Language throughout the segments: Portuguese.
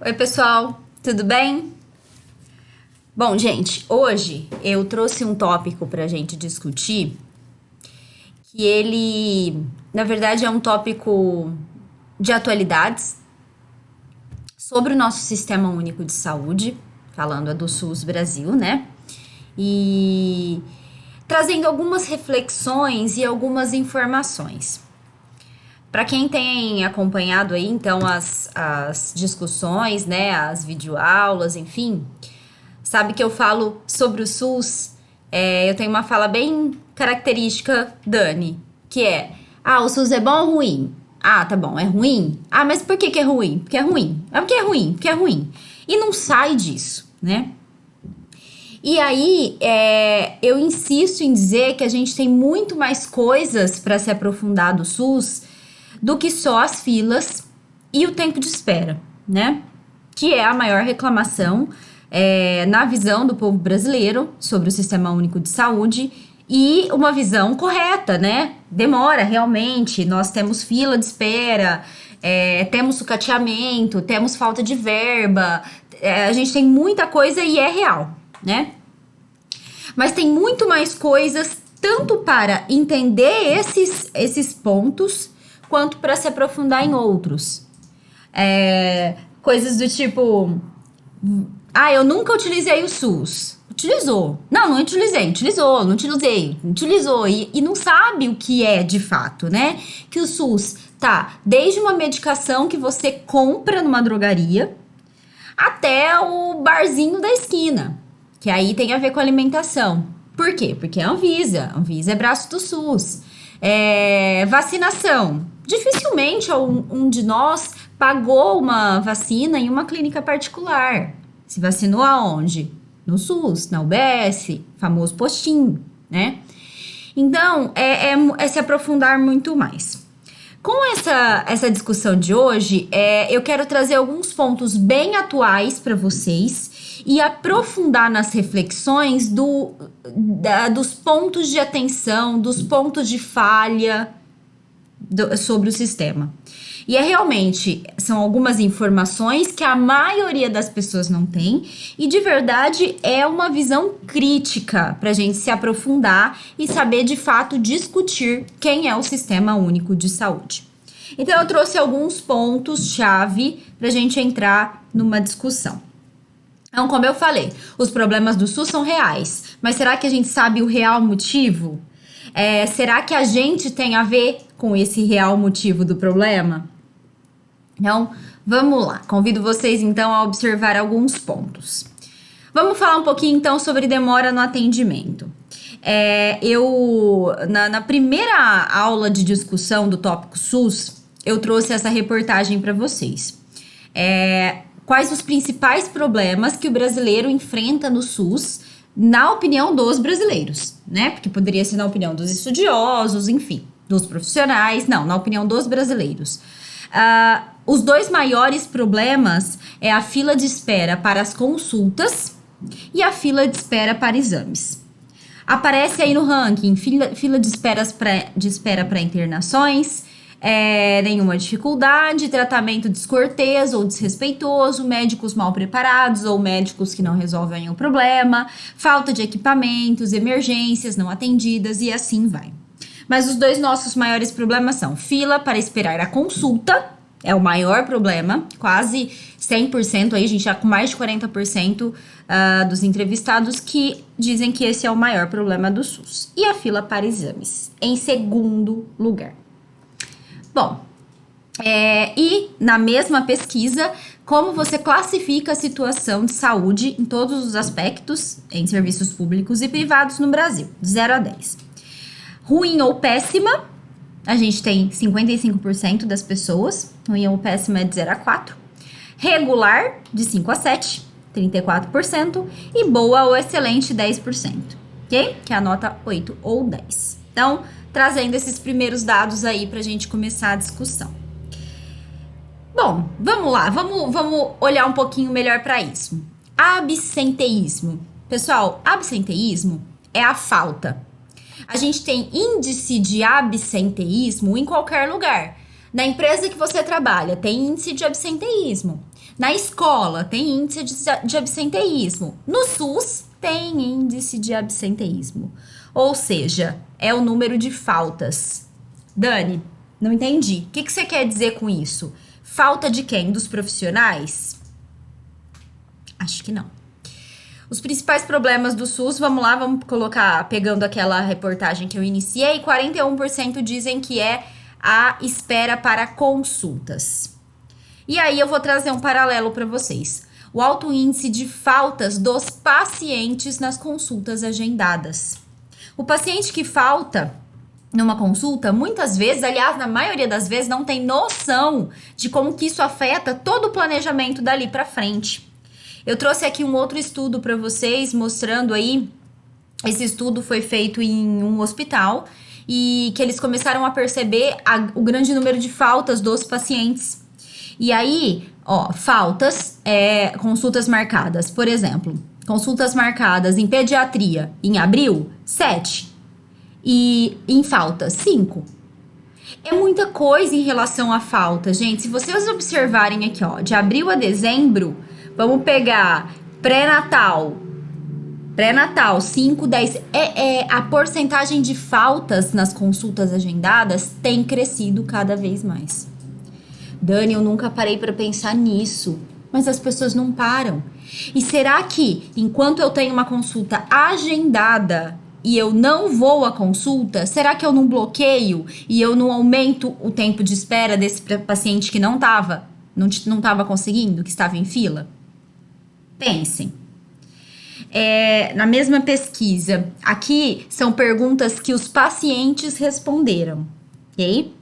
Oi, pessoal, tudo bem? Bom, gente, hoje eu trouxe um tópico para a gente discutir que ele, na verdade, é um tópico de atualidades sobre o nosso Sistema Único de Saúde, falando do SUS Brasil, né? E trazendo algumas reflexões e algumas informações. Para quem tem acompanhado aí, então, as discussões, né, as videoaulas, enfim, sabe que eu falo sobre o SUS, eu tenho uma fala bem característica, Dani, que é, o SUS é bom ou ruim? Ah, tá bom, é ruim? Ah, mas por que que é ruim? Porque é ruim. Ah, porque é ruim, porque é ruim. E não sai disso, né? E aí, eu insisto em dizer que a gente tem muito mais coisas para se aprofundar do SUS do que só as filas e o tempo de espera, né? Que é a maior reclamação na visão do povo brasileiro sobre o Sistema Único de Saúde e uma visão correta, né? Demora realmente, nós temos fila de espera, temos sucateamento, temos falta de verba, a gente tem muita coisa e é real, né? Mas tem muito mais coisas, tanto para entender esses pontos, quanto para se aprofundar em outros. Coisas do tipo, eu nunca utilizei o SUS. Utilizou. Não utilizei. Utilizou, não utilizei. Utilizou. E não sabe o que é de fato, né? Que o SUS tá desde uma medicação que você compra numa drogaria até o barzinho da esquina, que aí tem a ver com alimentação. Por quê? Porque é a Anvisa. A Anvisa é braço do SUS. Vacinação. Dificilmente um de nós pagou uma vacina em uma clínica particular. Se vacinou aonde? No SUS, na UBS, famoso postinho, né? Então, é se aprofundar muito mais. Com essa discussão de hoje, eu quero trazer alguns pontos bem atuais para vocês e aprofundar nas reflexões dos pontos de atenção, dos pontos de falha sobre o sistema. E realmente, são algumas informações que a maioria das pessoas não tem, e de verdade é uma visão crítica para a gente se aprofundar e saber de fato discutir quem é o Sistema Único de Saúde. Então eu trouxe alguns pontos-chave para a gente entrar numa discussão. Então, como eu falei, os problemas do SUS são reais, mas será que a gente sabe o real motivo? Será que a gente tem a ver com esse real motivo do problema? Então, vamos lá. Convido vocês, então, a observar alguns pontos. Vamos falar um pouquinho, então, sobre demora no atendimento. Na primeira aula de discussão do tópico SUS, eu trouxe essa reportagem para vocês. Quais os principais problemas que o brasileiro enfrenta no SUS, na opinião dos brasileiros, né? Porque poderia ser na opinião dos estudiosos, enfim, dos profissionais. Não, na opinião dos brasileiros. Os dois maiores problemas é a fila de espera para as consultas e a fila de espera para exames. Aparece aí no ranking fila de espera para internações, nenhuma dificuldade, tratamento descortês ou desrespeitoso, médicos mal preparados ou médicos que não resolvem o problema, falta de equipamentos, emergências não atendidas e assim vai. Mas os dois nossos maiores problemas são fila para esperar a consulta, é o maior problema, quase 100%, aí a gente já com mais de 40% dos entrevistados que dizem que esse é o maior problema do SUS. E a fila para exames, em segundo lugar. Bom, e na mesma pesquisa, como você classifica a situação de saúde em todos os aspectos, em serviços públicos e privados no Brasil, de 0 a 10? Ruim ou péssima, a gente tem 55% das pessoas, ruim ou péssima é de 0 a 4. Regular, de 5 a 7, 34%. E boa ou excelente, 10%. Ok? Que é a nota 8 ou 10. Então, trazendo esses primeiros dados aí pra gente começar a discussão. Bom, vamos lá, vamos olhar um pouquinho melhor para isso. Absenteísmo. Pessoal, absenteísmo é a falta. A gente tem índice de absenteísmo em qualquer lugar. Na empresa que você trabalha, tem índice de absenteísmo. Na escola, tem índice de absenteísmo. No SUS, tem índice de absenteísmo. Ou seja, é o número de faltas. Dani, não entendi. O que você quer dizer com isso? Falta de quem? Dos profissionais? Acho que não. Os principais problemas do SUS, vamos lá, vamos colocar, pegando aquela reportagem que eu iniciei, 41% dizem que é a espera para consultas. E aí eu vou trazer um paralelo para vocês. O alto índice de faltas dos pacientes nas consultas agendadas. O paciente que falta numa consulta, muitas vezes, aliás, na maioria das vezes, não tem noção de como que isso afeta todo o planejamento dali para frente. Eu trouxe aqui um outro estudo para vocês, mostrando aí, esse estudo foi feito em um hospital e que eles começaram a perceber o grande número de faltas dos pacientes. E aí, faltas, consultas marcadas, por exemplo, consultas marcadas em pediatria em abril, 7. E em falta, 5. É muita coisa em relação à falta, gente. Se vocês observarem aqui, de abril a dezembro, vamos pegar pré-natal, 5, 10. A porcentagem de faltas nas consultas agendadas tem crescido cada vez mais. Dani, eu nunca parei para pensar nisso, mas as pessoas não param. E será que, enquanto eu tenho uma consulta agendada e eu não vou à consulta, será que eu não bloqueio e eu não aumento o tempo de espera desse paciente que não estava conseguindo, que estava em fila? Pensem. Na mesma pesquisa, aqui são perguntas que os pacientes responderam, ok?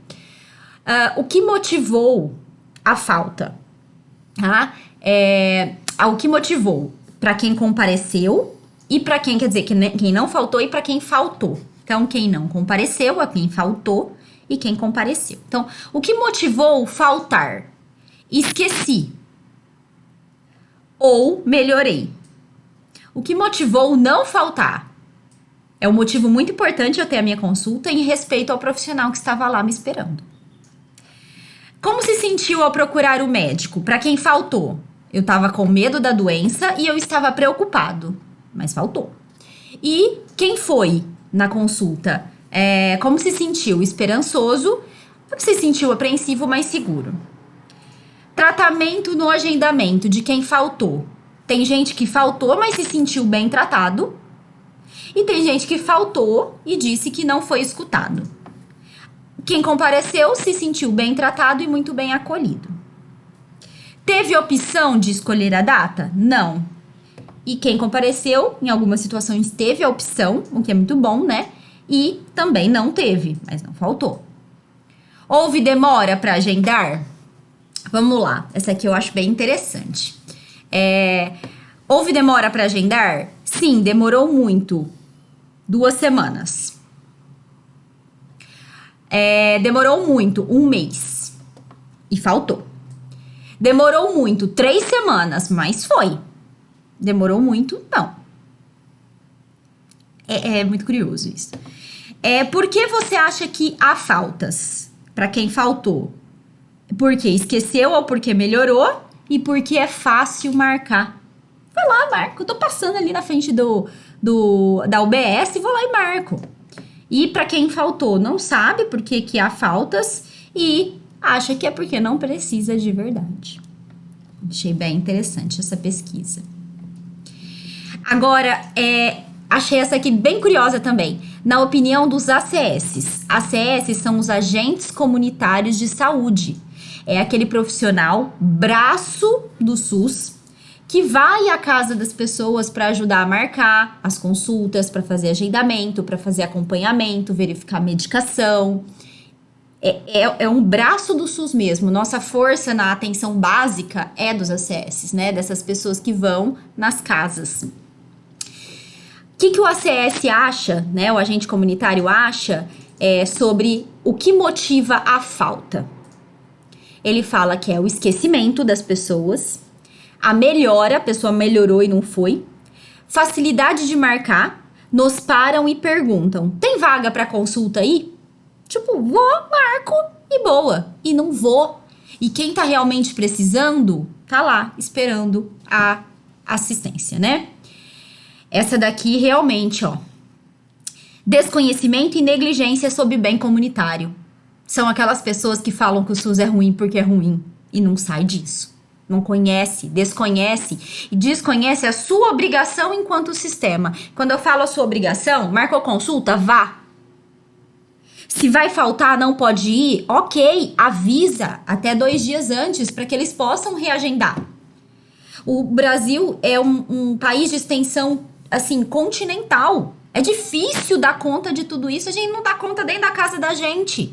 O que motivou a falta? O que motivou para quem compareceu e para quem, quer dizer, quem não faltou e para quem faltou. Então, quem não compareceu, a quem faltou e quem compareceu. Então, o que motivou faltar? Esqueci. Ou melhorei. O que motivou não faltar? É um motivo muito importante eu ter a minha consulta em respeito ao profissional que estava lá me esperando. Como se sentiu ao procurar o médico? Para quem faltou? Eu estava com medo da doença e eu estava preocupado, mas faltou. E quem foi na consulta? Como se sentiu? Esperançoso? Como se sentiu apreensivo, mas seguro? Tratamento no agendamento de quem faltou. Tem gente que faltou, mas se sentiu bem tratado. E tem gente que faltou e disse que não foi escutado. Quem compareceu se sentiu bem tratado e muito bem acolhido. Teve opção de escolher a data? Não. E quem compareceu, em algumas situações, teve a opção, o que é muito bom, né? E também não teve, mas não faltou. Houve demora para agendar? Vamos lá, essa aqui eu acho bem interessante. Houve demora para agendar? Sim, demorou muito. 2 semanas. Demorou muito, 1 mês. E faltou. Demorou muito, 3 semanas, mas foi. Demorou muito, não. É muito curioso isso. Por que você acha que há faltas para quem faltou? Porque esqueceu ou porque melhorou? E porque é fácil marcar. Vai lá, marco. Eu tô passando ali na frente da UBS, vou lá e marco. E para quem faltou, não sabe por que há faltas e acha que é porque não precisa de verdade. Achei bem interessante essa pesquisa. Agora, achei essa aqui bem curiosa também. Na opinião dos ACS. ACS são os agentes comunitários de saúde. É aquele profissional, braço do SUS, que vai à casa das pessoas para ajudar a marcar as consultas, para fazer agendamento, para fazer acompanhamento, verificar medicação. É um braço do SUS mesmo. Nossa força na atenção básica é dos ACS, né? Dessas pessoas que vão nas casas. O que o ACS acha, né? O agente comunitário acha sobre o que motiva a falta. Ele fala que é o esquecimento das pessoas, a melhora, a pessoa melhorou e não foi, facilidade de marcar, nos param e perguntam, tem vaga para consulta aí? Tipo, vou, marco e boa, e não vou. E quem tá realmente precisando, tá lá esperando a assistência, né? Essa daqui realmente, ó. Desconhecimento e negligência sobre bem comunitário. São aquelas pessoas que falam que o SUS é ruim porque é ruim e não sai disso. Não conhece, desconhece e desconhece a sua obrigação enquanto sistema. Quando eu falo a sua obrigação, marcou consulta, vá. Se vai faltar, não pode ir, ok, avisa até 2 dias antes para que eles possam reagendar. O Brasil é um país de extensão, assim, continental. É difícil dar conta de tudo isso, a gente não dá conta dentro da casa da gente.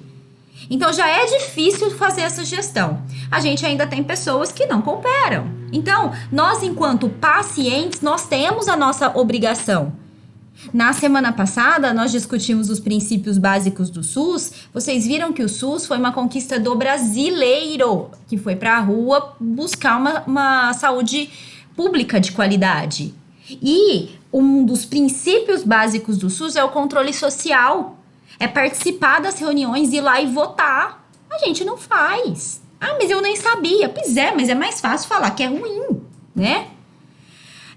Então já é difícil fazer essa gestão. A gente ainda tem pessoas que não cooperam. Então, nós enquanto pacientes, nós temos a nossa obrigação. Na semana passada, nós discutimos os princípios básicos do SUS. Vocês viram que o SUS foi uma conquista do brasileiro, que foi para a rua buscar uma saúde pública de qualidade. E um dos princípios básicos do SUS é o controle social. É participar das reuniões, ir lá e votar. A gente não faz. Ah, mas eu nem sabia. Pois é, mas é mais fácil falar que é ruim, né?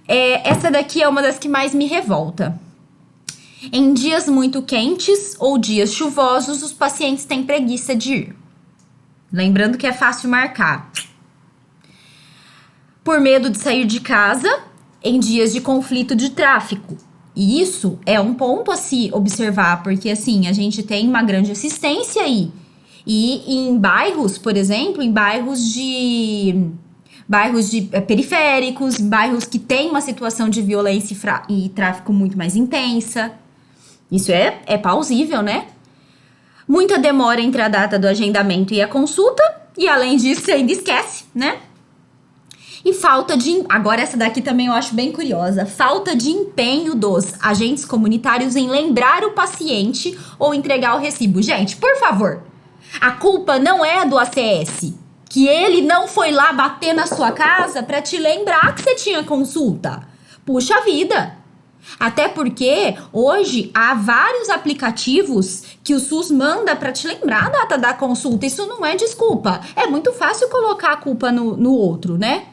Essa daqui é uma das que mais me revolta. Em dias muito quentes ou dias chuvosos, os pacientes têm preguiça de ir. Lembrando que é fácil marcar. Por medo de sair de casa em dias de conflito de tráfego. E isso é um ponto a se observar, porque assim, a gente tem uma grande assistência aí. E em bairros, por exemplo, em bairros de periféricos, bairros que tem uma situação de violência e tráfico muito mais intensa. Isso é plausível, né? Muita demora entre a data do agendamento e a consulta, e além disso, você ainda esquece, né? E falta de... Agora essa daqui também eu acho bem curiosa. Falta de empenho dos agentes comunitários em lembrar o paciente ou entregar o recibo. Gente, por favor, a culpa não é do ACS. Que ele não foi lá bater na sua casa para te lembrar que você tinha consulta. Puxa vida! Até porque hoje há vários aplicativos que o SUS manda para te lembrar a data da consulta. Isso não é desculpa. É muito fácil colocar a culpa no outro, né?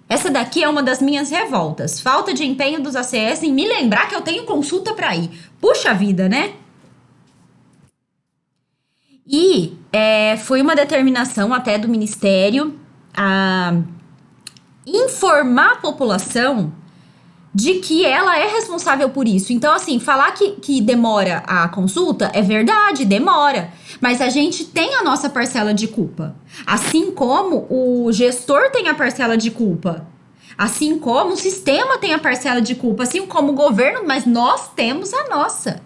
Essa daqui é uma das minhas revoltas. Falta de empenho dos ACS em me lembrar que eu tenho consulta para ir. Puxa vida, né? E foi uma determinação até do Ministério a informar a população de que ela é responsável por isso. Então, assim, falar que demora a consulta é verdade, demora. Mas a gente tem a nossa parcela de culpa. Assim como o gestor tem a parcela de culpa. Assim como o sistema tem a parcela de culpa. Assim como o governo, mas nós temos a nossa.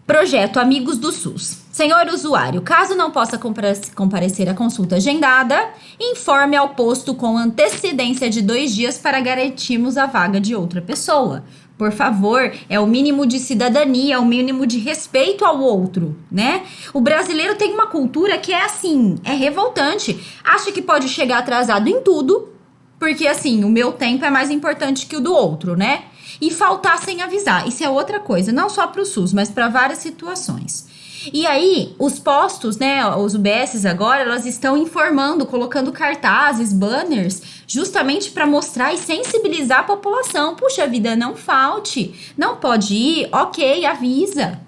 Projeto Amigos do SUS. Senhor usuário, caso não possa comparecer à consulta agendada, informe ao posto com antecedência de 2 dias para garantirmos a vaga de outra pessoa. Por favor, é o mínimo de cidadania, é o mínimo de respeito ao outro, né? O brasileiro tem uma cultura que é assim, é revoltante. Acha que pode chegar atrasado em tudo, porque assim, o meu tempo é mais importante que o do outro, né? E faltar sem avisar, isso é outra coisa, não só para o SUS, mas para várias situações. E aí, os postos, né, os UBSs agora, elas estão informando, colocando cartazes, banners, justamente para mostrar e sensibilizar a população. Puxa vida, não falte, não pode ir, ok, avisa.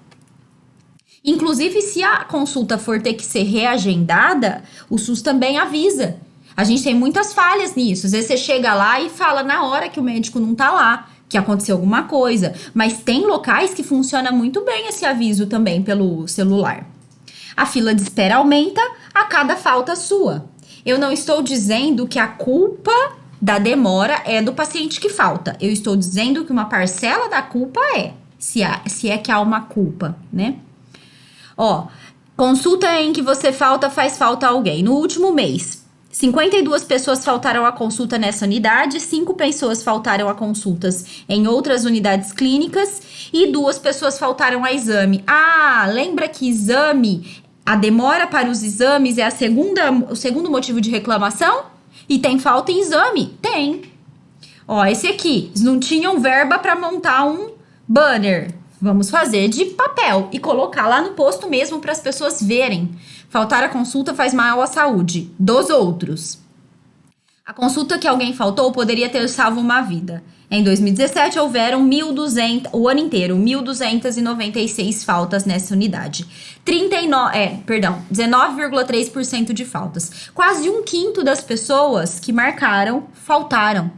Inclusive, se a consulta for ter que ser reagendada, o SUS também avisa. A gente tem muitas falhas nisso, às vezes você chega lá e fala na hora que o médico não tá lá, que aconteceu alguma coisa, mas tem locais que funciona muito bem esse aviso também pelo celular. A fila de espera aumenta a cada falta sua. Eu não estou dizendo que a culpa da demora é do paciente que falta. Eu estou dizendo que uma parcela da culpa se é que há uma culpa, né? Ó, consulta em que você falta, faz falta alguém. No último mês, 52 pessoas faltaram à consulta nessa unidade, 5 pessoas faltaram a consultas em outras unidades clínicas e 2 pessoas faltaram a exame. Ah, lembra que exame, a demora para os exames é o segundo motivo de reclamação? E tem falta em exame? Tem. Ó, esse aqui, eles não tinham verba para montar um banner. Vamos fazer de papel e colocar lá no posto mesmo para as pessoas verem. Faltar a consulta faz mal à saúde dos outros. A consulta que alguém faltou poderia ter salvo uma vida. Em 2017, houveram 1.200, o ano inteiro, 1.296 faltas nessa unidade. 19,3% de faltas. Quase um quinto das pessoas que marcaram, faltaram.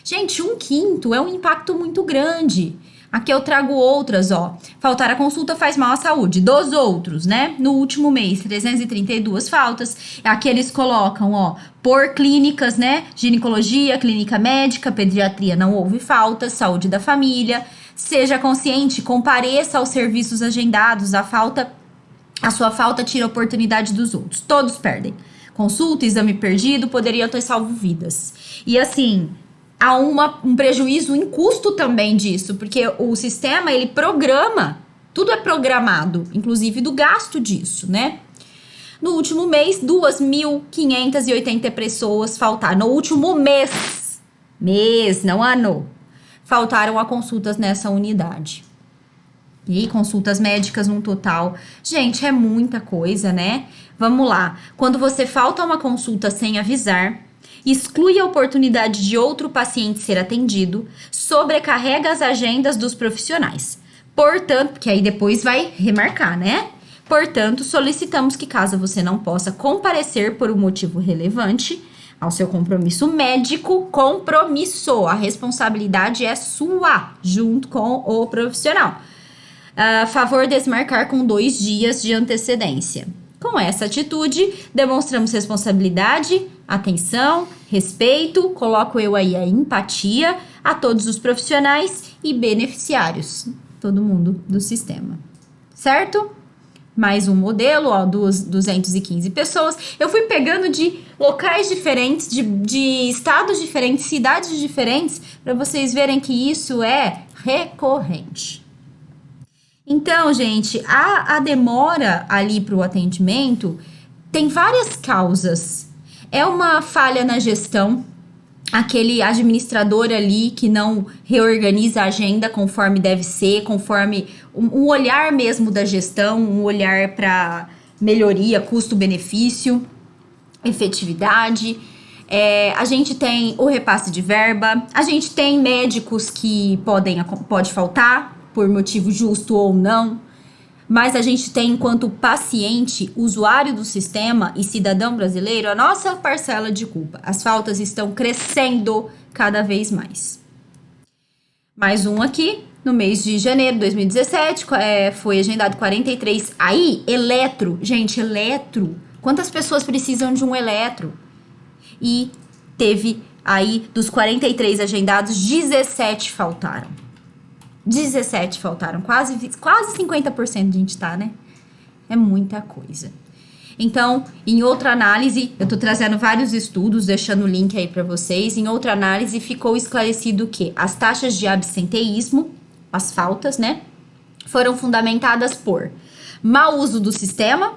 Gente, um quinto é um impacto muito grande. Aqui eu trago outras, ó. Faltar a consulta faz mal à saúde. Dos outros, né? No último mês, 332 faltas. Aqui eles colocam, ó, por clínicas, né? Ginecologia, clínica médica, pediatria, não houve faltas. Saúde da família. Seja consciente, compareça aos serviços agendados. A sua falta tira a oportunidade dos outros. Todos perdem. Consulta, exame perdido, poderiam ter salvo vidas. E assim, há um prejuízo em custo também disso, porque o sistema, ele programa, tudo é programado, inclusive do gasto disso, né? No último mês, 2.580 pessoas faltaram. No último mês, não ano, faltaram a consultas nessa unidade. E consultas médicas no total. Gente, é muita coisa, né? Vamos lá. Quando você falta uma consulta sem avisar, exclui a oportunidade de outro paciente ser atendido, sobrecarrega as agendas dos profissionais. Portanto, que aí depois vai remarcar, né? Portanto, solicitamos que, caso você não possa comparecer por um motivo relevante ao seu compromisso médico, a responsabilidade é sua, junto com o profissional. Favor desmarcar com 2 dias de antecedência. Com essa atitude, demonstramos responsabilidade, atenção, respeito, coloco eu aí a empatia a todos os profissionais e beneficiários, todo mundo do sistema, certo? Mais um modelo, ó, 215 pessoas. Eu fui pegando de locais diferentes, de estados diferentes, cidades diferentes, para vocês verem que isso é recorrente. Então, gente, a demora ali para o atendimento tem várias causas. É uma falha na gestão, aquele administrador ali que não reorganiza a agenda conforme deve ser, conforme um olhar mesmo da gestão, um olhar para melhoria, custo-benefício, efetividade. A gente tem o repasse de verba, a gente tem médicos que pode faltar, por motivo justo ou não, mas a gente tem, enquanto paciente, usuário do sistema e cidadão brasileiro, a nossa parcela de culpa. As faltas estão crescendo cada vez mais. Mais um aqui, no mês de janeiro de 2017, foi agendado 43. Aí, gente, quantas pessoas precisam de um eletro? E teve aí, dos 43 agendados, 17 faltaram. 17 faltaram, quase 50% a gente tá, né? É muita coisa. Então, em outra análise, eu tô trazendo vários estudos, deixando o link aí para vocês. Em outra análise, ficou esclarecido que as taxas de absenteísmo, as faltas, né, foram fundamentadas por mau uso do sistema.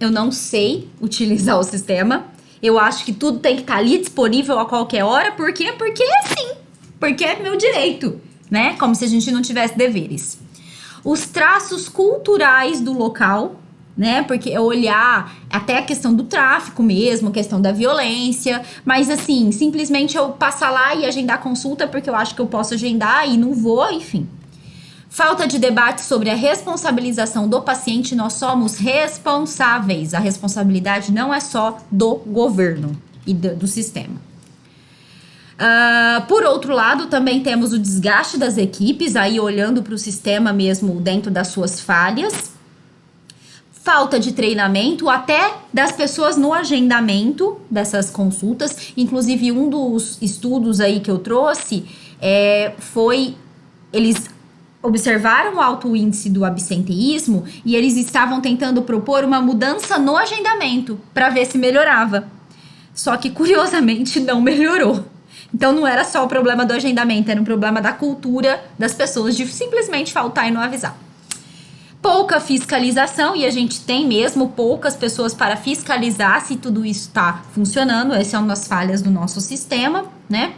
Eu não sei utilizar o sistema. Eu acho que tudo tem que estar ali disponível a qualquer hora. Por quê? Porque é assim. Porque é meu direito. Né? Como se a gente não tivesse deveres. Os traços culturais do local, né? Porque é olhar até a questão do tráfico mesmo, a questão da violência, mas assim, simplesmente eu passar lá e agendar consulta porque eu acho que eu posso agendar e não vou, enfim. Falta de debate sobre a responsabilização do paciente, nós somos responsáveis. A responsabilidade não é só do governo e do sistema. Por outro lado, também temos o desgaste das equipes, aí olhando para o sistema mesmo dentro das suas falhas. Falta de treinamento até das pessoas no agendamento dessas consultas. Inclusive, um dos estudos aí que eu trouxe eles observaram o alto índice do absenteísmo e eles estavam tentando propor uma mudança no agendamento para ver se melhorava. Só que, curiosamente, não melhorou. Então, não era só o problema do agendamento, era um problema da cultura das pessoas de simplesmente faltar e não avisar. Pouca fiscalização, e a gente tem mesmo poucas pessoas para fiscalizar se tudo isso está funcionando. Essas são as falhas do nosso sistema, né?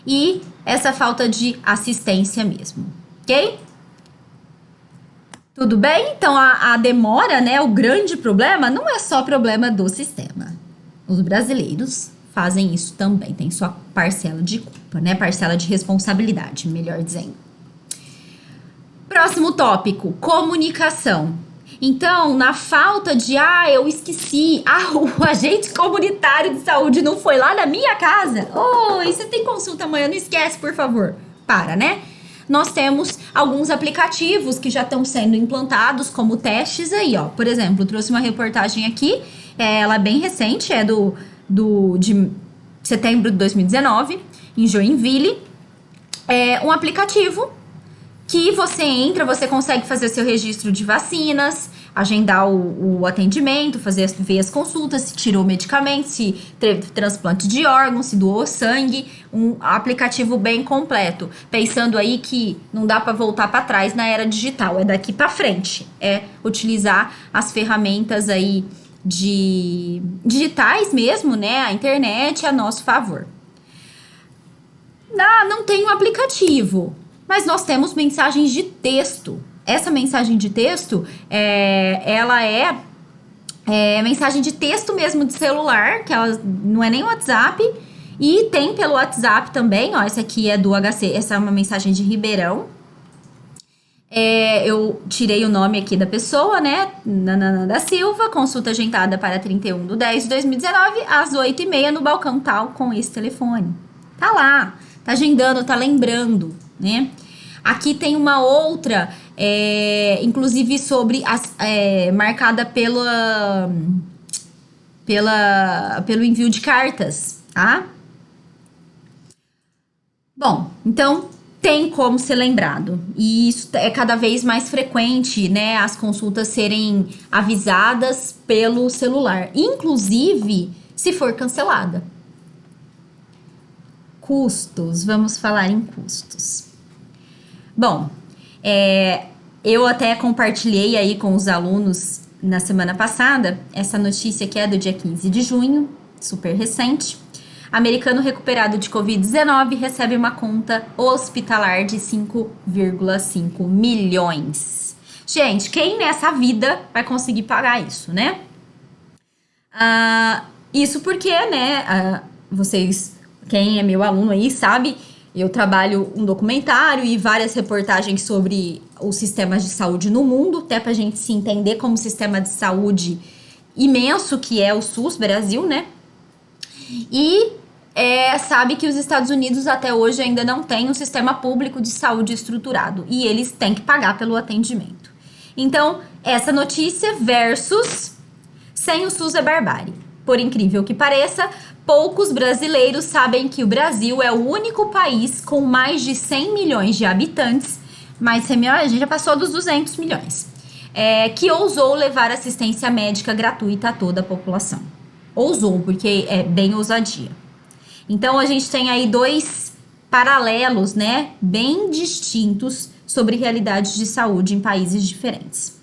E essa falta de assistência mesmo, ok? Tudo bem? Então a demora, né? O grande problema não é só problema do sistema. Os brasileiros fazem isso também, tem sua parcela de culpa, né? Parcela de responsabilidade, melhor dizendo. Próximo tópico, comunicação. Então, na falta de, eu esqueci, o agente comunitário de saúde não foi lá na minha casa? Oi, você tem consulta amanhã, não esquece, por favor. Para, né? Nós temos alguns aplicativos que já estão sendo implantados como testes aí, ó. Por exemplo, trouxe uma reportagem aqui, ela é bem recente, é de setembro de 2019, em Joinville. É um aplicativo que você entra, você consegue fazer seu registro de vacinas, agendar o atendimento, ver as consultas, se tirou medicamento, se teve transplante de órgãos, se doou sangue, um aplicativo bem completo. Pensando aí que não dá para voltar para trás na era digital, é daqui para frente, é utilizar as ferramentas aí digitais mesmo, né, a internet a nosso favor. Não tem um aplicativo, mas nós temos mensagens de texto. Essa mensagem de texto, ela é mensagem de texto mesmo de celular, que ela não é nem WhatsApp, e tem pelo WhatsApp também, ó, essa aqui é do HC, essa é uma mensagem de Ribeirão. Eu tirei o nome aqui da pessoa, né, Nanana da Silva, consulta agendada para 31/10/2019, às 8h30 no balcão tal, com esse telefone. Tá lá, tá agendando, tá lembrando, né? Aqui tem uma outra, inclusive sobre marcada pelo envio de cartas, tá? Bom, então tem como ser lembrado. E isso é cada vez mais frequente, né? As consultas serem avisadas pelo celular, inclusive se for cancelada. Custos, vamos falar em custos. Bom, eu até compartilhei aí com os alunos na semana passada essa notícia que é do dia 15 de junho, super recente. Americano recuperado de Covid-19 recebe uma conta hospitalar de 5,5 milhões. Gente, quem nessa vida vai conseguir pagar isso, né? Isso porque, né, vocês, quem é meu aluno aí sabe, eu trabalho um documentário e várias reportagens sobre os sistemas de saúde no mundo, até pra gente se entender como sistema de saúde imenso que é o SUS Brasil, né? E sabe que os Estados Unidos até hoje ainda não têm um sistema público de saúde estruturado e eles têm que pagar pelo atendimento. Então, essa notícia versus sem o SUS é barbárie. Por incrível que pareça, poucos brasileiros sabem que o Brasil é o único país com mais de 100 milhões de habitantes, mas a gente já passou dos 200 milhões, que ousou levar assistência médica gratuita a toda a população. Ousou, porque é bem ousadia. Então, a gente tem aí dois paralelos, né, bem distintos sobre realidades de saúde em países diferentes.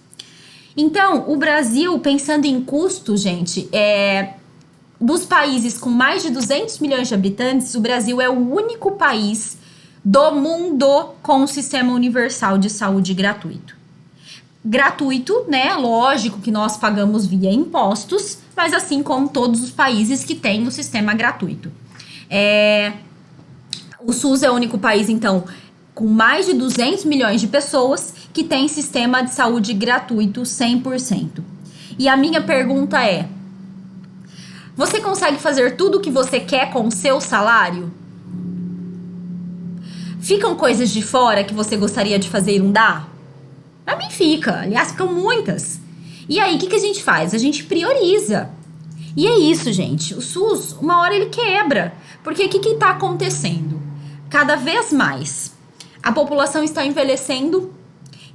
Então, o Brasil, pensando em custo, gente, dos países com mais de 200 milhões de habitantes, o Brasil é o único país do mundo com um sistema universal de saúde gratuito. Gratuito, né? Lógico que nós pagamos via impostos, mas assim como todos os países que têm o sistema gratuito. O SUS é o único país, então, com mais de 200 milhões de pessoas que tem sistema de saúde gratuito 100%. E a minha pergunta é: você consegue fazer tudo o que você quer com o seu salário? Ficam coisas de fora que você gostaria de fazer e não dá? Pra mim fica, aliás, ficam muitas. E aí, o que a gente faz? A gente prioriza. E é isso, gente. O SUS, uma hora ele quebra. Porque o que está acontecendo? Cada vez mais, a população está envelhecendo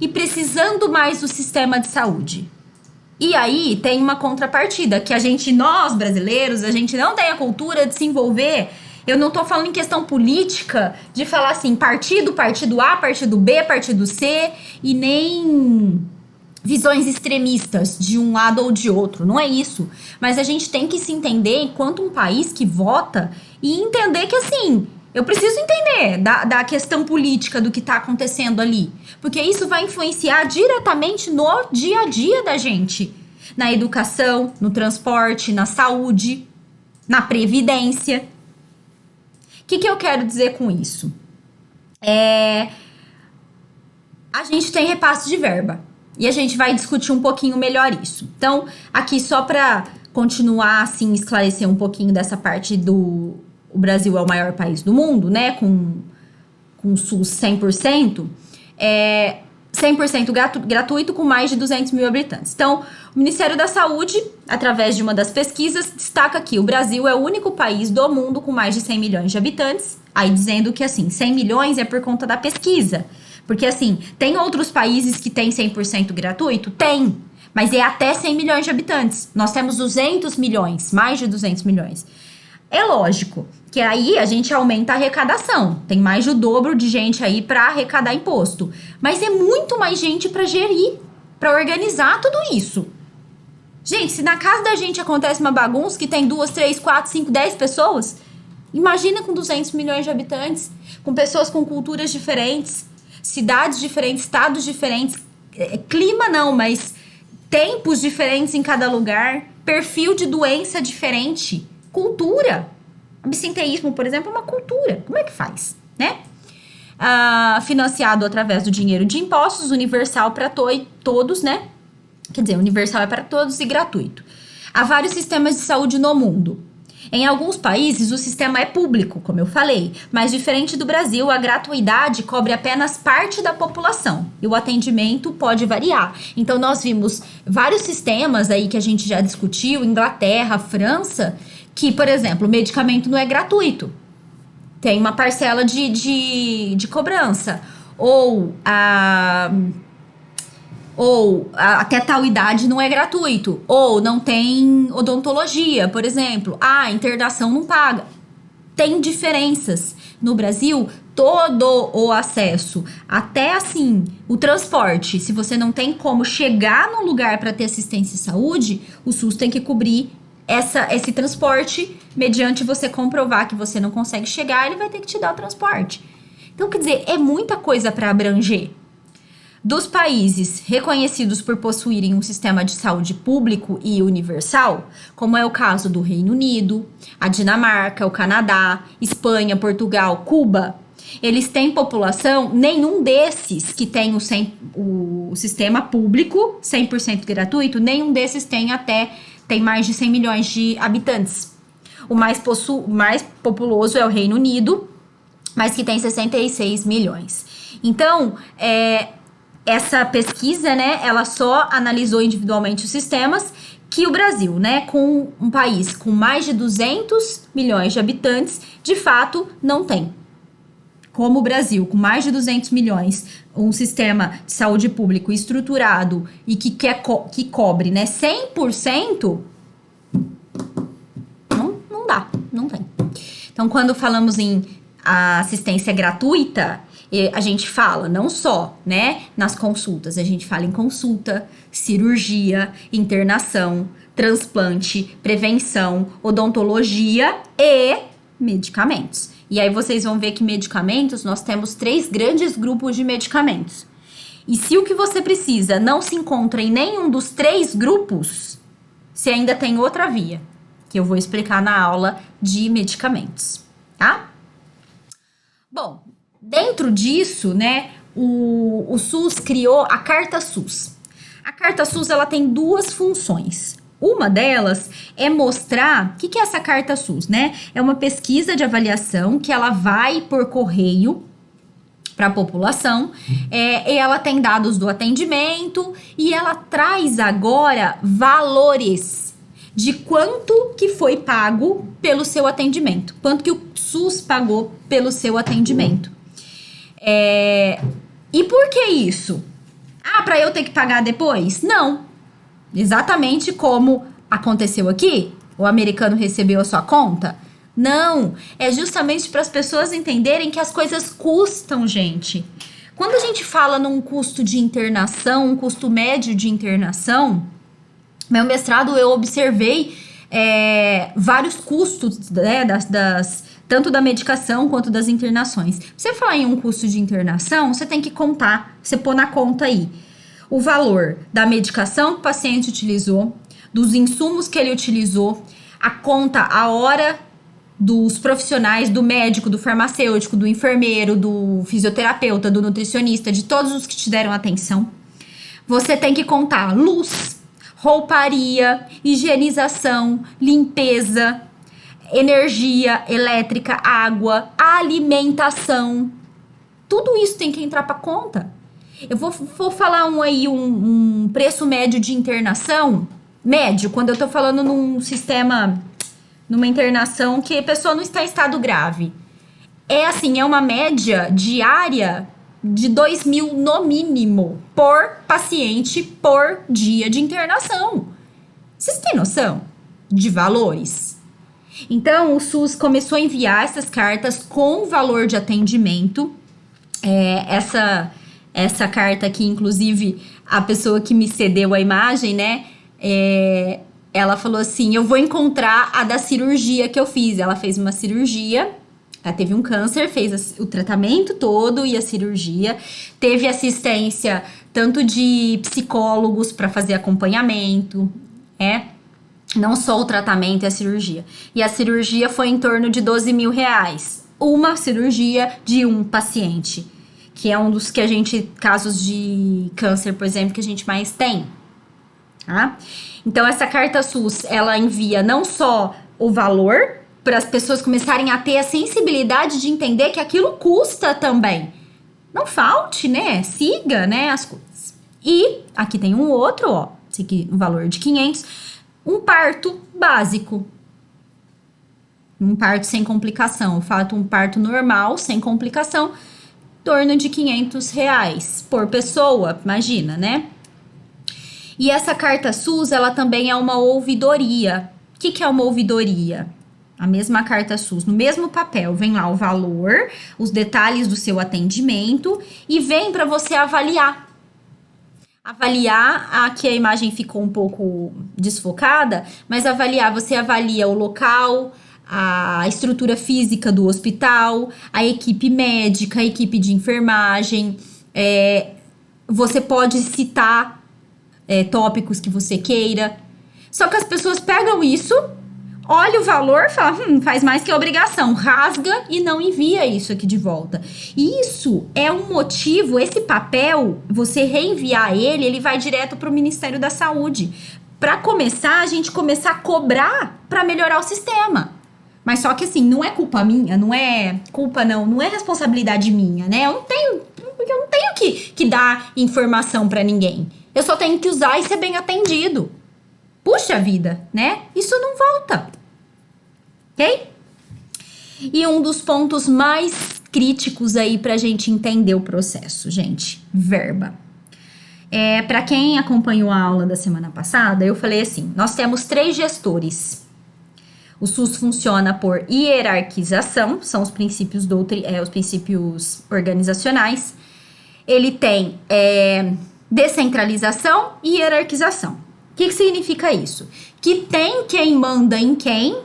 e precisando mais do sistema de saúde. E aí, tem uma contrapartida, que nós brasileiros, a gente não tem a cultura de se envolver. Eu não tô falando em questão política, de falar assim, partido A, partido B, partido C, e nem visões extremistas de um lado ou de outro, não é isso. Mas a gente tem que se entender enquanto um país que vota e entender que, assim, Eu preciso entender da questão política do que está acontecendo ali. Porque isso vai influenciar diretamente no dia a dia da gente. Na educação, no transporte, na saúde, na previdência. O que eu quero dizer com isso? A gente tem repasse de verba. E a gente vai discutir um pouquinho melhor isso. Então, aqui só para continuar, assim, esclarecer um pouquinho dessa parte do... O Brasil é o maior país do mundo, né? Com o SUS 100%. 100% gratuito com mais de 200 mil habitantes. Então, o Ministério da Saúde, através de uma das pesquisas, destaca que o Brasil é o único país do mundo com mais de 100 milhões de habitantes. Aí dizendo que, assim, 100 milhões é por conta da pesquisa. Porque, assim, tem outros países que têm 100% gratuito? Tem. Mas é até 100 milhões de habitantes. Nós temos 200 milhões, mais de 200 milhões. É lógico que aí a gente aumenta a arrecadação. Tem mais do dobro de gente aí para arrecadar imposto. Mas é muito mais gente para gerir, para organizar tudo isso. Gente, se na casa da gente acontece uma bagunça que tem 2, 3, 4, 5, 10 pessoas, imagina com 200 milhões de habitantes, com pessoas com culturas diferentes, cidades diferentes, estados diferentes, clima não, mas tempos diferentes em cada lugar, perfil de doença diferente, cultura. Absenteísmo, por exemplo, é uma cultura. Como é que faz, né? Financiado através do dinheiro de impostos, universal para todos, né? Quer dizer, universal é para todos e gratuito. Há vários sistemas de saúde no mundo. Em alguns países, o sistema é público, como eu falei, mas diferente do Brasil, a gratuidade cobre apenas parte da população e o atendimento pode variar. Então, nós vimos vários sistemas aí que a gente já discutiu, Inglaterra, França, que, por exemplo, o medicamento não é gratuito. Tem uma parcela de cobrança. Ou até tal idade não é gratuito. Ou não tem odontologia, por exemplo. A internação não paga. Tem diferenças. No Brasil, todo o acesso, até assim, o transporte, se você não tem como chegar no lugar para ter assistência em saúde, o SUS tem que cobrir esse transporte, mediante você comprovar que você não consegue chegar, ele vai ter que te dar o transporte. Então, quer dizer, é muita coisa para abranger. Dos países reconhecidos por possuírem um sistema de saúde público e universal, como é o caso do Reino Unido, a Dinamarca, o Canadá, Espanha, Portugal, Cuba, eles têm população, nenhum desses que tem o sistema público 100% gratuito, nenhum desses tem mais de 100 milhões de habitantes. O mais populoso é o Reino Unido, mas que tem 66 milhões. Então, essa pesquisa, né, ela só analisou individualmente os sistemas que o Brasil, né, com um país com mais de 200 milhões de habitantes, de fato, não tem. Como o Brasil, com mais de 200 milhões, um sistema de saúde público estruturado e que cobre, né, 100%, não dá, não tem. Então, quando falamos em assistência gratuita, a gente fala não só, né, nas consultas, a gente fala em consulta, cirurgia, internação, transplante, prevenção, odontologia e medicamentos. E aí vocês vão ver que medicamentos, nós temos 3 grandes grupos de medicamentos. E se o que você precisa não se encontra em nenhum dos 3 grupos, você ainda tem outra via, que eu vou explicar na aula de medicamentos, tá? Bom, dentro disso, né, o SUS criou a Carta SUS. A Carta SUS, ela tem 2 funções. Uma delas é mostrar o que é essa Carta SUS, né? É uma pesquisa de avaliação que ela vai por correio para a população, e ela tem dados do atendimento e ela traz agora valores de quanto que foi pago pelo seu atendimento, quanto que o SUS pagou pelo seu atendimento. E por que isso? Para eu ter que pagar depois? Não. Exatamente como aconteceu aqui? O americano recebeu a sua conta? Não. É justamente para as pessoas entenderem que as coisas custam, gente. Quando a gente fala num custo de internação, um custo médio de internação, meu mestrado eu observei vários custos, né, tanto da medicação quanto das internações. Você falar em um custo de internação, você tem que contar, você pôr na conta aí o valor da medicação que o paciente utilizou, dos insumos que ele utilizou, a conta, a hora dos profissionais, do médico, do farmacêutico, do enfermeiro, do fisioterapeuta, do nutricionista, de todos os que te deram atenção. Você tem que contar luz, rouparia, higienização, limpeza, energia elétrica, água, alimentação. Tudo isso tem que entrar para conta. Eu vou falar um preço médio de internação. Médio, quando eu tô falando num sistema, numa internação que a pessoa não está em estado grave. É uma média diária de 2.000 no mínimo por paciente por dia de internação. Vocês têm noção de valores? Então, o SUS começou a enviar essas cartas com valor de atendimento. Essa carta aqui, inclusive, a pessoa que me cedeu a imagem, né? Ela falou assim, eu vou encontrar a da cirurgia que eu fiz. Ela fez uma cirurgia, ela teve um câncer, fez o tratamento todo e a cirurgia. Teve assistência tanto de psicólogos para fazer acompanhamento, não só o tratamento e a cirurgia. E a cirurgia foi em torno de R$12.000. Uma cirurgia de um paciente, que é um dos casos de câncer, por exemplo, que a gente mais tem. Tá? Então, essa carta SUS, ela envia não só o valor, para as pessoas começarem a ter a sensibilidade de entender que aquilo custa também. Não falte, né? Siga, né, as coisas. E aqui tem um outro, ó, esse aqui, um valor de 500, um parto básico. Um parto sem complicação. Eu falo um parto normal, sem complicação, em torno de R$500 por pessoa, imagina, né? E essa carta SUS, ela também é uma ouvidoria. O que é uma ouvidoria? A mesma carta SUS, no mesmo papel, vem lá o valor, os detalhes do seu atendimento e vem para você avaliar. Aqui a imagem ficou um pouco desfocada, mas você avalia o local, a estrutura física do hospital, a equipe médica, a equipe de enfermagem. Você pode citar tópicos que você queira. Só que as pessoas pegam isso, olha o valor, fala, faz mais que a obrigação, rasga e não envia isso aqui de volta. E isso é um motivo, esse papel, você reenviar ele vai direto para o Ministério da Saúde. Para começar, a gente começar a cobrar para melhorar o sistema. Mas só que assim, não é culpa minha, não é responsabilidade minha, né? Eu não tenho que dar informação para ninguém. Eu só tenho que usar e ser bem atendido. Puxa vida, né? Isso não volta. Ok? E um dos pontos mais críticos aí pra gente entender o processo, gente, verba. Para quem acompanhou a aula da semana passada, eu falei assim, nós temos 3 gestores. O SUS funciona por hierarquização, são os princípios os princípios organizacionais. Ele tem descentralização e hierarquização. O que significa isso? Que tem quem manda em quem,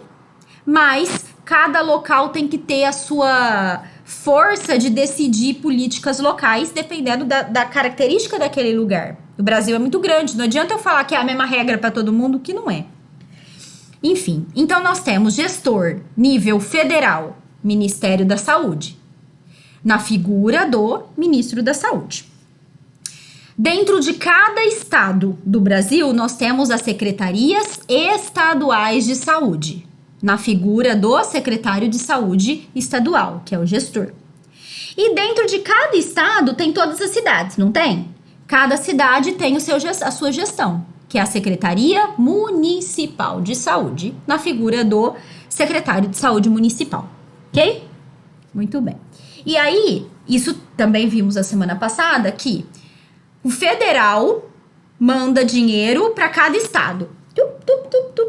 mas cada local tem que ter a sua força de decidir políticas locais, dependendo da característica daquele lugar. O Brasil é muito grande, não adianta eu falar que é a mesma regra para todo mundo, que não é. Enfim, então nós temos gestor nível federal, Ministério da Saúde, na figura do Ministro da Saúde. Dentro de cada estado do Brasil, nós temos as secretarias estaduais de saúde, na figura do secretário de saúde estadual, que é o gestor. E dentro de cada estado tem todas as cidades, não tem? Cada cidade tem a sua gestão, que é a Secretaria Municipal de Saúde, na figura do secretário de saúde municipal, ok? Muito bem. E aí, isso também vimos a semana passada, que o federal manda dinheiro para cada estado.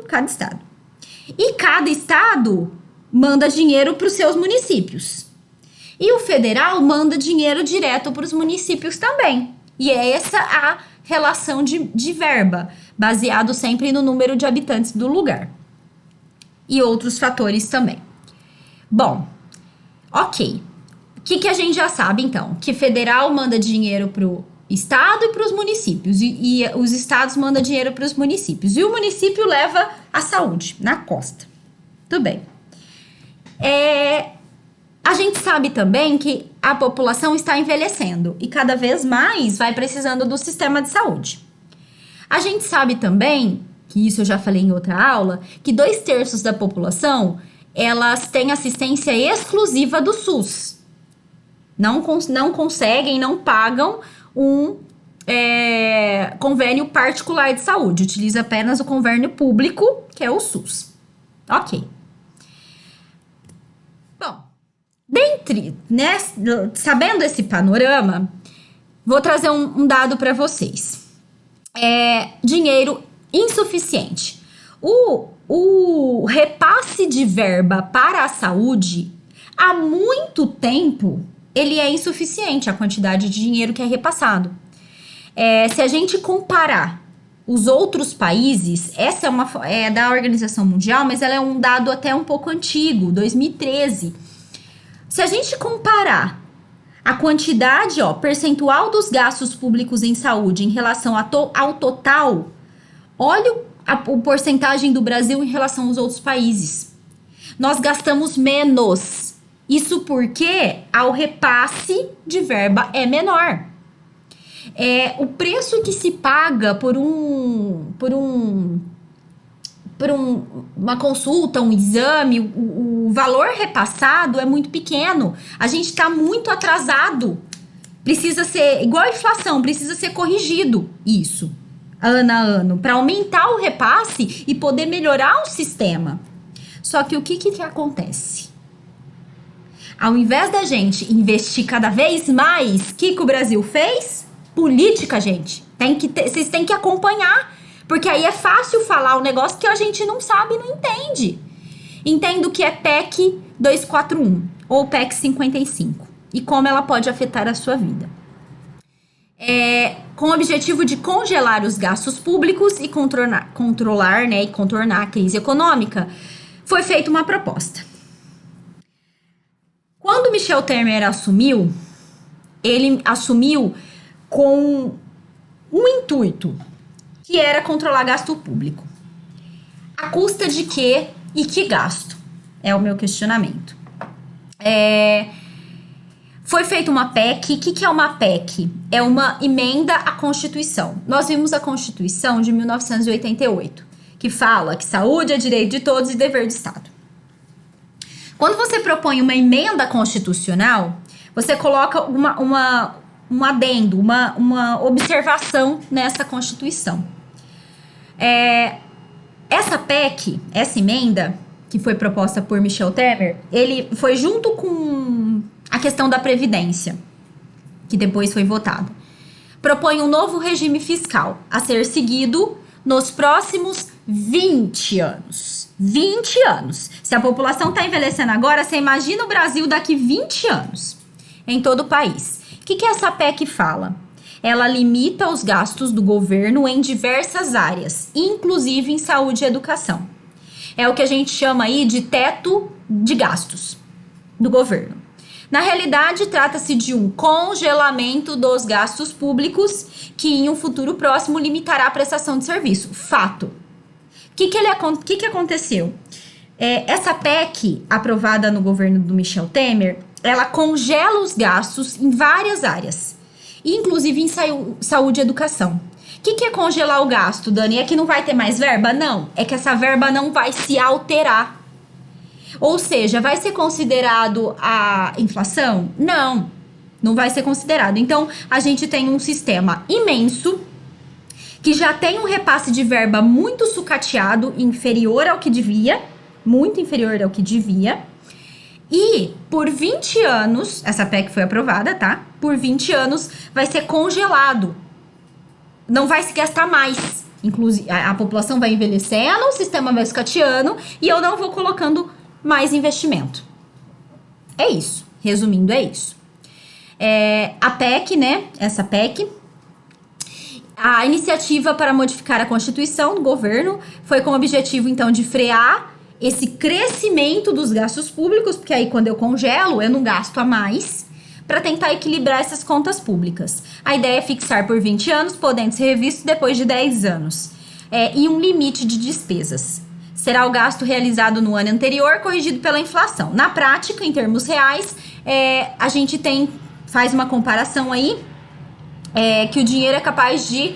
Cada estado. E cada estado manda dinheiro para os seus municípios. E o federal manda dinheiro direto para os municípios também. E é essa a relação de verba, baseado sempre no número de habitantes do lugar. E outros fatores também. Bom, ok. O que a gente já sabe, então? Que federal manda dinheiro pro estado e para os municípios. E os estados mandam dinheiro para os municípios. E o município leva a saúde na costa. Tudo bem. A gente sabe também que a população está envelhecendo. E cada vez mais vai precisando do sistema de saúde. A gente sabe também, que isso eu já falei em outra aula, que 2/3 da população, elas têm assistência exclusiva do SUS. Não conseguem, não pagam um convênio particular de saúde. Utiliza apenas o convênio público, que é o SUS. Ok. Bom, sabendo esse panorama, vou trazer um dado para vocês. Dinheiro insuficiente. O repasse de verba para a saúde, há muito tempo, ele é insuficiente, a quantidade de dinheiro que é repassado. Se a gente comparar os outros países, essa é da Organização Mundial, mas ela é um dado até um pouco antigo, 2013. Se a gente comparar a quantidade, percentual dos gastos públicos em saúde em relação ao total, olha a porcentagem do Brasil em relação aos outros países. Nós gastamos menos. Isso porque o repasse de verba é menor. O preço que se paga por uma consulta, um exame, o valor repassado é muito pequeno. A gente está muito atrasado. Precisa ser, igual a inflação, precisa ser corrigido isso, ano a ano, para aumentar o repasse e poder melhorar o sistema. Só que o que acontece? Ao invés da gente investir cada vez mais, o que o Brasil fez? Política, gente. Vocês têm que acompanhar. Porque aí é fácil falar um negócio que a gente não sabe e não entende. Entendo que é PEC 241 ou PEC 55 e como ela pode afetar a sua vida. Com o objetivo de congelar os gastos públicos e controlar a crise econômica, foi feita uma proposta. Quando Michel Temer assumiu, ele assumiu com um intuito, que era controlar gasto público. A custa de quê e que gasto? É o meu questionamento. Foi feita uma PEC. O que é uma PEC? É uma emenda à Constituição. Nós vimos a Constituição de 1988, que fala que saúde é direito de todos e dever do Estado. Quando você propõe uma emenda constitucional, você coloca um adendo, uma observação nessa Constituição. Essa PEC, essa emenda, que foi proposta por Michel Temer, ele foi junto com a questão da Previdência, que depois foi votada. Propõe um novo regime fiscal a ser seguido nos próximos 20 anos. 20 anos. Se a população está envelhecendo agora, você imagina o Brasil daqui 20 anos, em todo o país. O que essa PEC fala? Ela limita os gastos do governo em diversas áreas, inclusive em saúde e educação. É o que a gente chama aí de teto de gastos do governo. Na realidade, trata-se de um congelamento dos gastos públicos que em um futuro próximo limitará a prestação de serviço. Fato. O que aconteceu? Essa PEC, aprovada no governo do Michel Temer, ela congela os gastos em várias áreas, inclusive em saúde e educação. O que é congelar o gasto, Dani? É que não vai ter mais verba? Não. É que essa verba não vai se alterar. Ou seja, vai ser considerado a inflação? Não, não vai ser considerado. Então, a gente tem um sistema imenso que já tem um repasse de verba muito sucateado, inferior ao que devia, muito inferior ao que devia. E por 20 anos, essa PEC foi aprovada, tá? Por 20 anos vai ser congelado. Não vai se gastar mais. Inclusive, a população vai envelhecendo, o sistema vai sucateando e eu não vou colocando mais investimento. É isso. Resumindo, é isso. A PEC, né? Essa PEC, a iniciativa para modificar a Constituição do governo foi com o objetivo, então, de frear esse crescimento dos gastos públicos, porque aí quando eu congelo, eu não gasto a mais, para tentar equilibrar essas contas públicas. A ideia é fixar por 20 anos, podendo ser revisto depois de 10 anos. E um limite de despesas. Será o gasto realizado no ano anterior, corrigido pela inflação. Na prática, em termos reais, a gente faz uma comparação aí, que o dinheiro é capaz de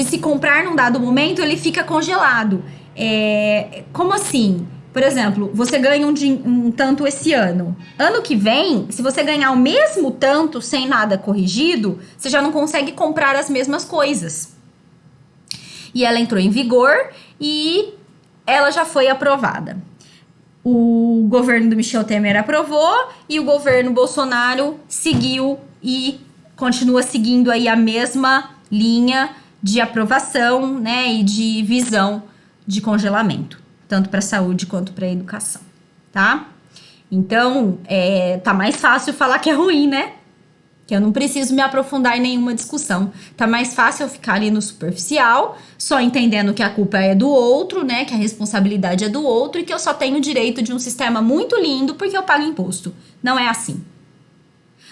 se comprar num dado momento, ele fica congelado. Como assim? Por exemplo, você ganha um tanto esse ano. Ano que vem, se você ganhar o mesmo tanto sem nada corrigido, você já não consegue comprar as mesmas coisas. E ela entrou em vigor e ela já foi aprovada. O governo do Michel Temer aprovou e o governo Bolsonaro seguiu e continua seguindo aí a mesma linha de aprovação, né, e de visão de congelamento, tanto para a saúde quanto para a educação, tá? Então, tá mais fácil falar que é ruim, né? Que eu não preciso me aprofundar em nenhuma discussão. Tá mais fácil eu ficar ali no superficial, só entendendo que a culpa é do outro, né? Que a responsabilidade é do outro e que eu só tenho direito de um sistema muito lindo porque eu pago imposto. Não é assim.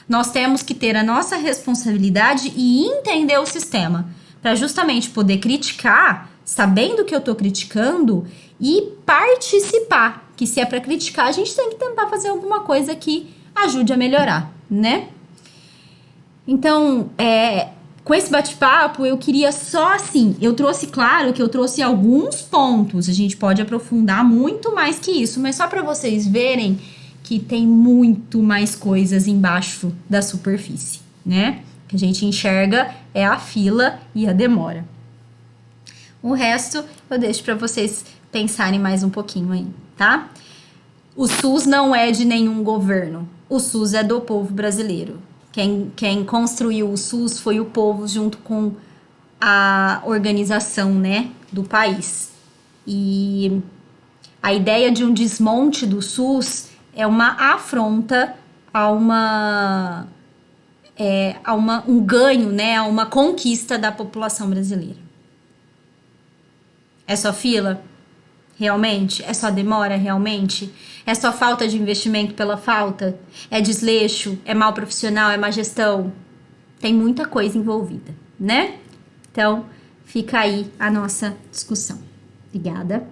Nós temos que ter a nossa responsabilidade e entender o sistema, para justamente poder criticar, sabendo que eu tô criticando, e participar. Que se é para criticar, a gente tem que tentar fazer alguma coisa que ajude a melhorar, né? Então, com esse bate-papo, eu queria só assim, eu trouxe alguns pontos, a gente pode aprofundar muito mais que isso, mas só para vocês verem que tem muito mais coisas embaixo da superfície, né? Que a gente enxerga é a fila e a demora. O resto eu deixo para vocês pensarem mais um pouquinho aí, tá? O SUS não é de nenhum governo, o SUS é do povo brasileiro. Quem construiu o SUS foi o povo junto com a organização, né, do país. E a ideia de um desmonte do SUS é uma afronta a um ganho, né, a uma conquista da população brasileira. É só fila? Realmente? É só demora? Realmente? É só falta de investimento pela falta? É desleixo? É mal profissional? É má gestão? Tem muita coisa envolvida, né? Então, fica aí a nossa discussão. Obrigada.